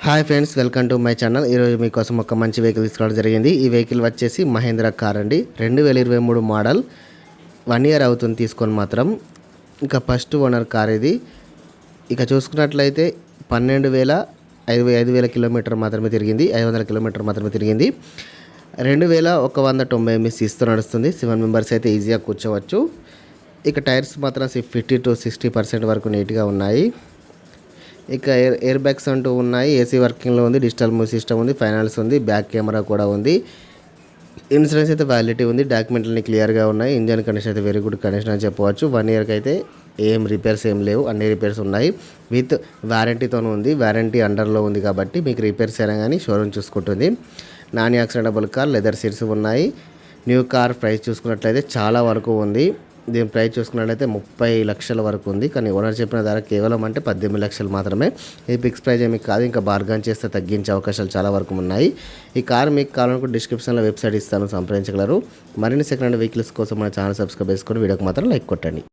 Hi friends, welcome to my channel. ఈరోజు మీకోసం ఒక మంచి వెహికల్ తీసుకోవడం జరిగింది. ఈ వెహికల్ వచ్చేసి మహేంద్ర కార్ అండి. 2023 మోడల్. 1 ఇయర్ అవుతుంది తీసుకొని మాత్రం. ఇంకా ఫస్ట్ ఓనర్ కార్ ఇది. ఇక చూసుకున్నట్లయితే 5,000 కిలోమీటర్ మాత్రమే తిరిగింది. 500 కిలోమీటర్ మాత్రమే తిరిగింది. 2,190 ఎంఎస్ ఇస్తూ నడుస్తుంది. 7 మెంబర్స్ అయితే ఈజీగా కూర్చోవచ్చు. ఇక టైర్స్ మాత్రం 50 to 60% వరకు నీట్గా ఉన్నాయి. ఇక ఎయిర్ బ్యాగ్స్ అంటూ ఉన్నాయి. ఏసీ వర్కింగ్లో ఉంది. డిజిటల్ మ్యూజిక్ సిస్టమ్ ఉంది. ఫైనాన్స్ ఉంది. బ్యాక్ కెమెరా కూడా ఉంది. ఇన్సూరెన్స్ అయితే వ్యాలిడిటీ ఉంది. డాక్యుమెంట్లన్నీ క్లియర్గా ఉన్నాయి. ఇంజన్ కండిషన్ అయితే వెరీ గుడ్ కండిషన్ అని చెప్పవచ్చు. 1 ఇయర్కి అయితే ఏం రిపేర్స్ ఏం లేవు. అన్ని రిపేర్స్ ఉన్నాయి. విత్ వారంటీతోనూ ఉంది. వారంటీ అండర్లో ఉంది కాబట్టి మీకు రిపేర్స్ అయినా కానీ షోరూమ్ చూసుకుంటుంది. నాన్ యాక్సిడెంటబుల్ కార్, లెదర్ సీట్స్ ఉన్నాయి. న్యూ కార్ ప్రైస్ చూసుకున్నట్లయితే చాలా వరకు ఉంది. దీని ప్రైస్ చూసుకున్నట్లయితే 30 లక్షల వరకు ఉంది. కానీ ఓనర్ చెప్పిన ధర కేవలం అంటే 18 లక్షలు మాత్రమే. ఇది ఫిక్స్ ప్రైస్ ఏమి కాదు. ఇంకా బార్గన్ చేస్తే తగ్గించే అవకాశాలు చాలా వరకు ఉన్నాయి. ఈ కార్ మీకు కావాలనుకుంటే డిస్క్రిప్షన్లో వెబ్సైట్ ఇస్తాను, సంప్రదించగలరు. మరిన్ని సెకండ్ హ్యాండ్ వెహికల్స్ కోసం మన ఛానల్ సబ్స్క్రైబ్ చేసుకొని వీడియోకి మాత్రం లైక్ కొట్టండి.